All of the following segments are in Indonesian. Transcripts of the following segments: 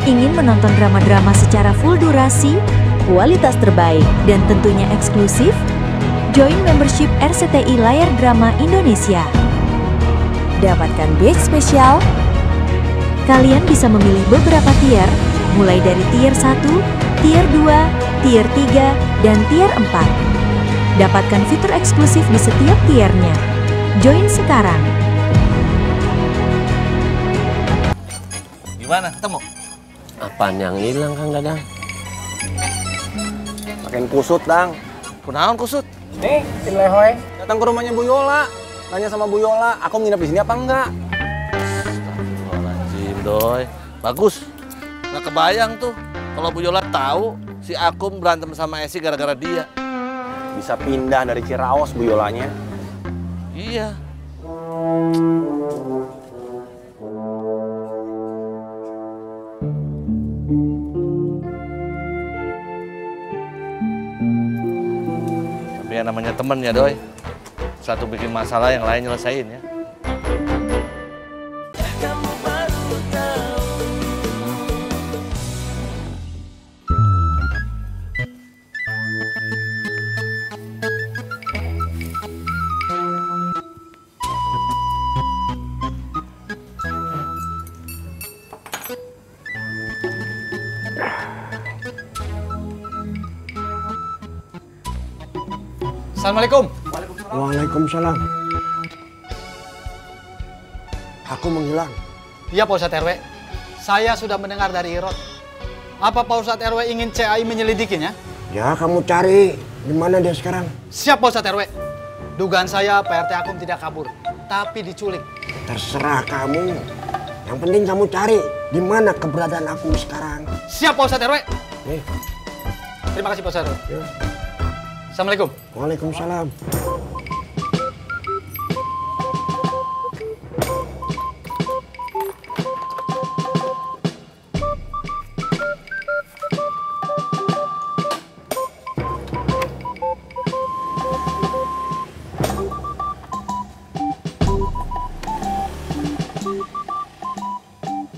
Ingin menonton drama-drama secara full durasi, kualitas terbaik, dan tentunya eksklusif? Join membership RCTI Layar Drama Indonesia. Dapatkan batch spesial. Kalian bisa memilih beberapa tier, mulai dari tier 1, tier 2, tier 3, dan tier 4. Dapatkan fitur eksklusif di setiap tiernya. Join sekarang. Gimana, ketemu? Apaan yang hilang, Kang Dadang? Makin kusut, Dang. Kunaon kusut? Nih, si Lehoy datang ke rumahnya Bu Yola. Nanya sama Bu Yola, aku nginep di sini apa enggak? Astagfirullahaladzim, Doi. Bagus. Nggak kebayang tuh kalau Bu Yola tahu si Akum berantem sama Esi gara-gara dia. Bisa pindah dari Ciraos Bu Yolanya. Iya. Tapi yang namanya temen ya, Doi. Satu bikin masalah, yang lain nyelesain ya. Assalamualaikum. Waalaikumsalam. Aku menghilang. Iya Pak Ustadz RW. Saya sudah mendengar dari Irot. Apa Pak Ustadz RW ingin CAI menyelidikinya? Ya, kamu cari. Di mana dia sekarang? Siap Pak Ustadz RW. Dugaan saya PRT Akum tidak kabur, tapi diculik. Terserah kamu. Yang penting kamu cari di mana keberadaan aku sekarang. Siap Pak Ustadz RW. Nih. Terima kasih Pak Ustadz RW. Ya. Assalamualaikum. Waalaikumsalam.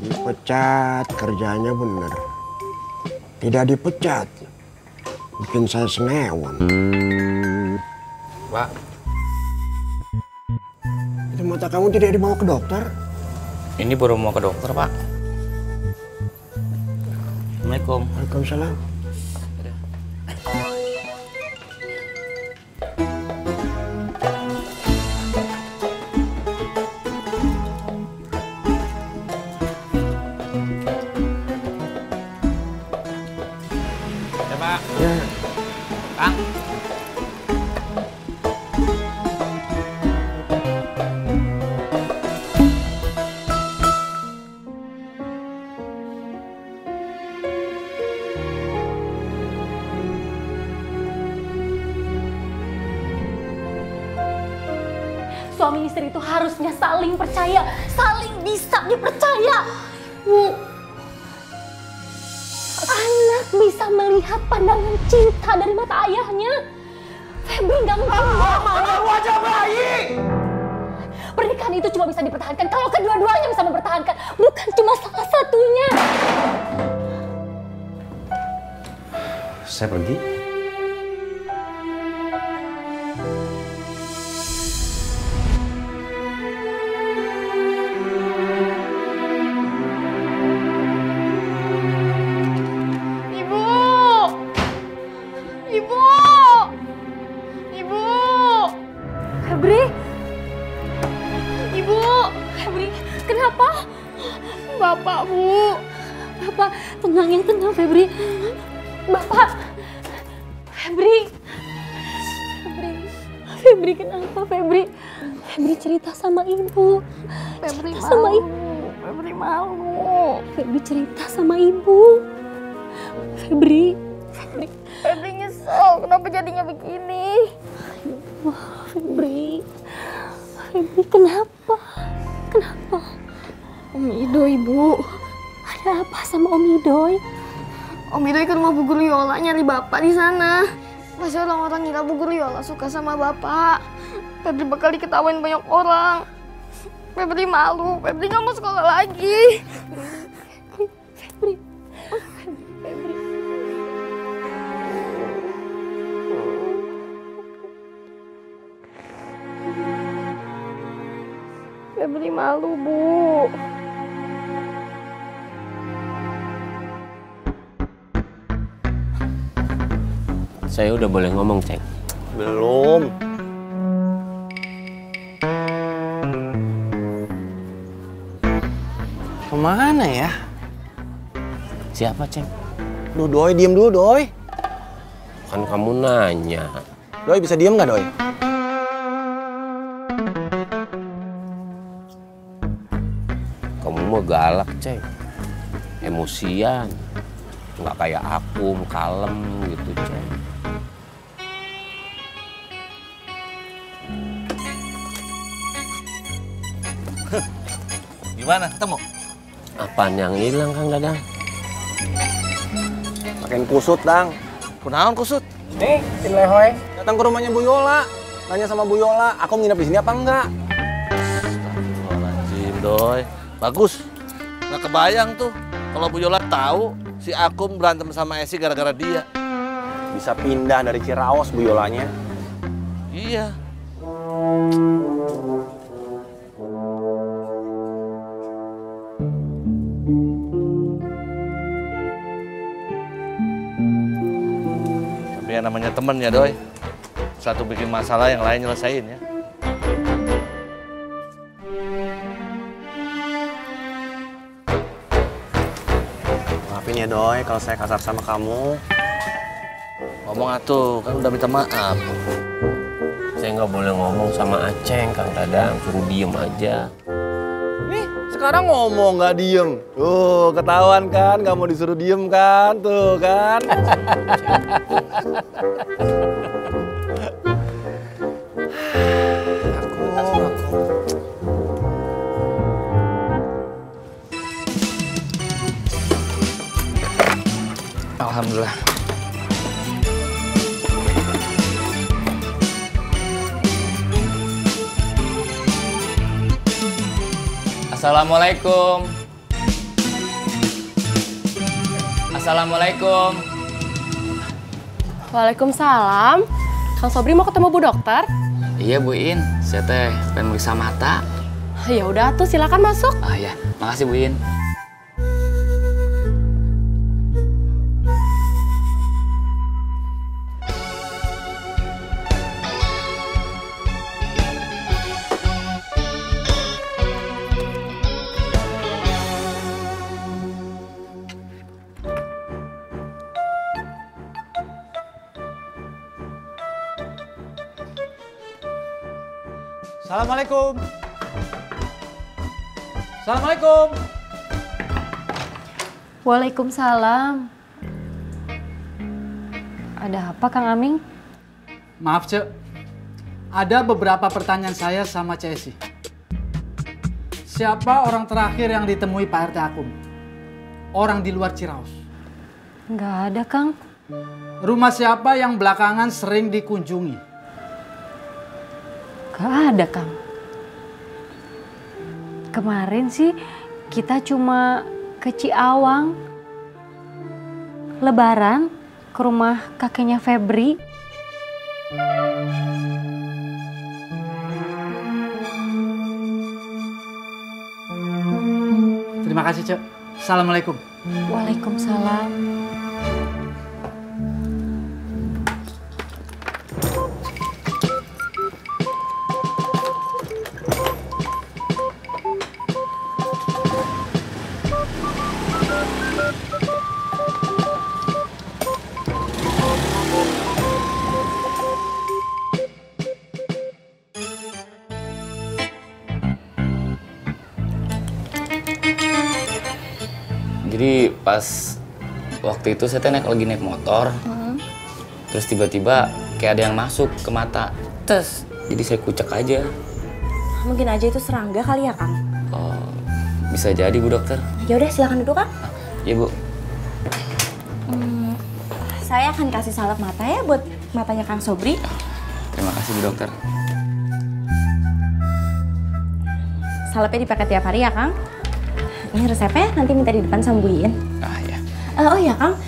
Dipecat, kerjanya bener. Tidak dipecat, bikin saya senewan. Pak, Itu mata kamu tidak dibawa ke dokter? ini baru mau ke dokter, Pak. Assalamualaikum. Waalaikumsalam. Ya, Pak. Ya, Kang. Suami istri itu harusnya saling percaya, saling bisa dipercaya. Bu, anak bisa melihat pandangan cinta dari mata ayahnya. Febri nggak mungkin. Mana wajah bayi? Pernikahan itu cuma bisa dipertahankan kalau kedua-duanya bisa mempertahankan, bukan cuma salah satunya. Saya pergi. Febri, Ibu, Febri, kenapa? Bapak, Bu. Bapak, tenangin, tenang Febri. Bapak, Febri. Febri, kenapa Febri? Febri cerita sama Ibu. Febri cerita sama Ibu. Febri malu. Febri cerita sama Ibu. Febri. Febri nyesel, kenapa jadinya begini? Wah, Febri, kenapa? Kenapa? Om Idoy, Bu. Ada apa sama Om Idoy? Om Idoy ke rumah Bu Guru Yola nyari Bapak di sana. Masih orang-orang ngira Bu Guru Yola suka sama Bapak. Febri bakal diketawain banyak orang. Febri malu, Febri nggak mau sekolah lagi. malu, Bu. Saya udah boleh ngomong, Ceng. Belum. Kemana ya? Siapa, Ceng? Duh, Doi, diem dulu, Doi. Kan kamu nanya. Doi, bisa diem nggak, Doi? Kamu mah galak, Ceng. Emosian. Nggak kayak aku, kalem gitu, Ceng. Gimana? Ketemu? Apaan yang hilang, Kang Dadang? Makin kusut, Dang. Kunaon kusut? Nih, Tin Lehoy. Datang ke rumahnya Bu Yola. Nanya sama Bu Yola, aku nginep di sini apa enggak? Astagfirullahaladzim, Doi. Bagus. Nggak kebayang tuh kalau Bu Yola tahu si Akum berantem sama Esi gara-gara dia. Bisa pindah dari Ciraos Bu Yolanya. Iya. Tapi yang namanya temen ya, Doi. Satu bikin masalah, yang lain nyelesain ya. Maafin ya, Doi, kalau saya kasar sama kamu. Ngomong atuh, kan udah minta maaf. Saya nggak boleh ngomong sama Aceng, Kang Dadang. Suruh diem aja. Nih, sekarang ngomong nggak diem. Tuh, ketahuan kan, nggak mau disuruh diem kan, tuh kan. Alhamdulillah. Assalamualaikum. Assalamualaikum. Waalaikumsalam. Kang Sobri mau ketemu Bu Dokter? Iya Bu In, saya teh pengen meriksa mata. Ya udah tuh, silakan masuk. Ah ya, makasih Bu In. Assalamualaikum. Assalamualaikum. Waalaikumsalam. Ada apa, Kang Aming? Maaf, Cek. Ada beberapa pertanyaan saya sama Cesi. Siapa orang terakhir yang ditemui Pak RT Akum? Orang di luar Ciraos. Nggak ada, Kang. Rumah siapa yang belakangan sering dikunjungi? Nggak ada, Kang. Kemarin sih kita cuma ke Ciawang. Lebaran ke rumah kakeknya Febri. Terima kasih, Cek. Assalamualaikum. Waalaikumsalam. Jadi pas waktu itu saya teh lagi naik motor, terus tiba-tiba kayak ada yang masuk ke mata, tes. Jadi saya kucek aja. Mungkin aja itu serangga kali ya, Kang. Oh, bisa jadi Bu Dokter. Ya udah, silakan duduk, Kang. Iya Bu. Saya akan kasih salep mata ya buat matanya Kang Sobri. Terima kasih Bu Dokter. Salepnya dipakai tiap hari ya, Kang. Ini resepnya nanti minta di depan sama Bu Yin. Ah ya. Oh ya, Kang.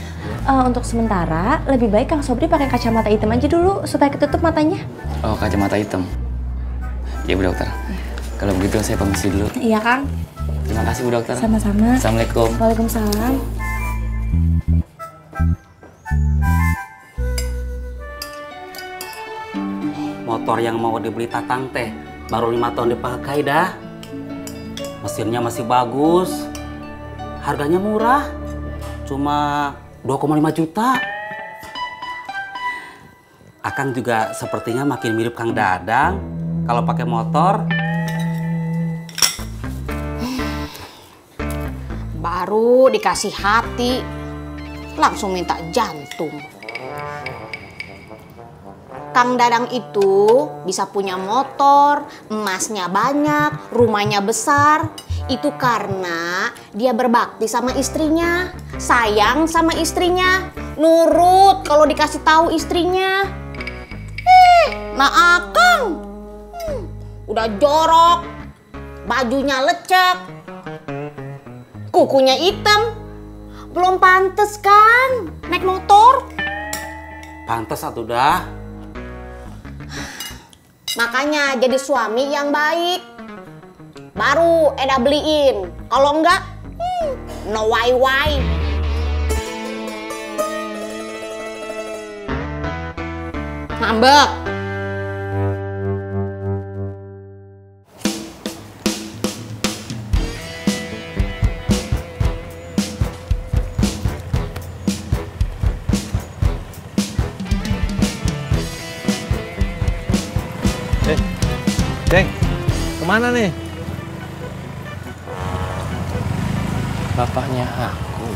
Untuk sementara lebih baik Kang Sobri pakai kacamata hitam aja dulu supaya ketutup matanya. Oh, kacamata hitam. Iya Bu Dokter. Kalau begitu saya permisi dulu. Iya, Kang. Terima kasih Bu Dokter. Sama-sama. Assalamualaikum. Waalaikumsalam. Motor yang mau dibeli Tatang teh baru 5 tahun dipakai dah. Mesinnya masih bagus. Harganya murah. Cuma 2,5 juta. Akang juga sepertinya makin mirip Kang Dadang kalau pakai motor. Baru dikasih hati, langsung minta jantung. Kang Dadang itu bisa punya motor, emasnya banyak, rumahnya besar. Itu karena dia berbakti sama istrinya, sayang sama istrinya, nurut kalau dikasih tahu istrinya. Nah Akang, udah jorok, bajunya lecek, kukunya hitam, belum pantes kan naik motor? Pantes atuh dah. Makanya jadi suami yang baik, baru Eda beliin. Kalau enggak, no why. Ngambek. Ceng, kemana nih? Bapaknya aku.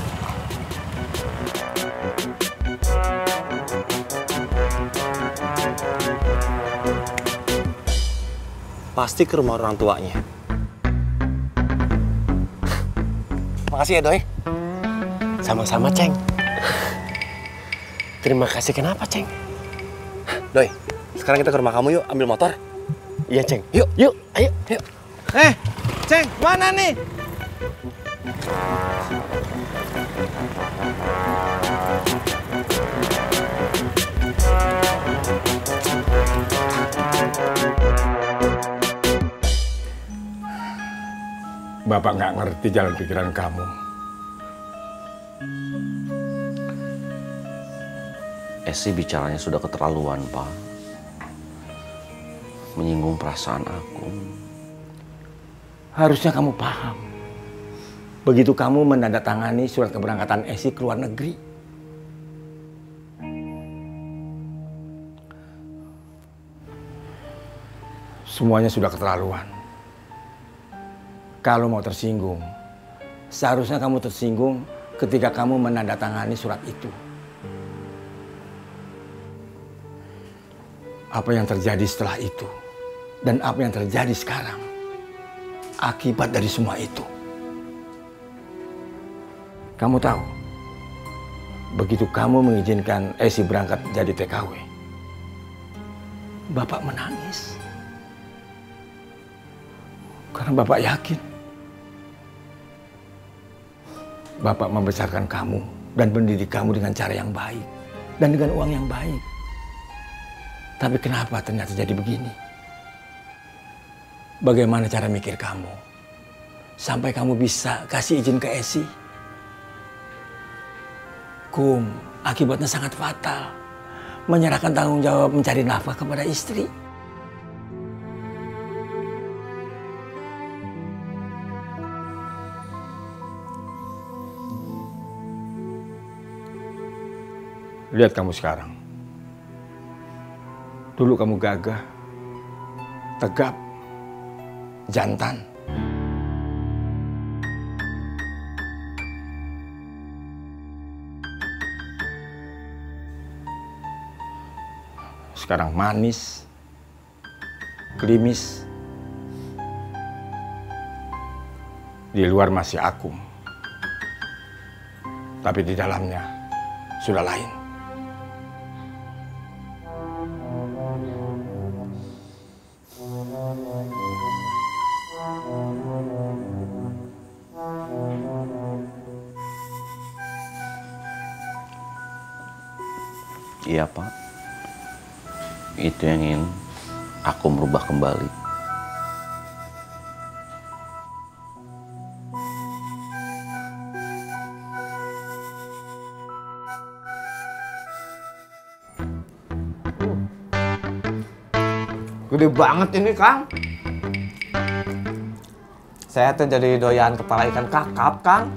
Pasti ke rumah orang tuanya. Makasih ya, Doi. Sama-sama, Ceng. Terima kasih kenapa, Ceng? Doi, sekarang kita ke rumah kamu yuk, ambil motor. Iya, Ceng. Yuk, ayo. Ceng, mana nih? Bapak nggak ngerti jalan pikiran kamu. Esi bicaranya sudah keterlaluan, Pak. Menyinggung perasaan aku. Harusnya kamu paham. Begitu kamu menandatangani surat keberangkatan Esi ke luar negeri. Semuanya sudah keterlaluan. Kalau mau tersinggung, seharusnya kamu tersinggung ketika kamu menandatangani surat itu. Apa yang terjadi setelah itu dan apa yang terjadi sekarang akibat dari semua itu. Kamu tahu, begitu kamu mengizinkan Esi berangkat jadi TKW, Bapak menangis. Karena Bapak yakin Bapak membesarkan kamu dan mendidik kamu dengan cara yang baik dan dengan uang yang baik. Tapi kenapa ternyata jadi begini? Bagaimana cara mikir kamu sampai kamu bisa kasih izin ke Esi? Kum, akibatnya sangat fatal. Menyerahkan tanggung jawab mencari nafkah kepada istri. Lihat kamu sekarang. Dulu kamu gagah, tegap, jantan. Sekarang manis, klimis. Di luar masih akum. Tapi di dalamnya sudah lain. Iya, Pak. Itu yang ingin aku merubah kembali. Gede banget ini, Kang. Saya tuh jadi doyan kepala ikan kakap, Kang.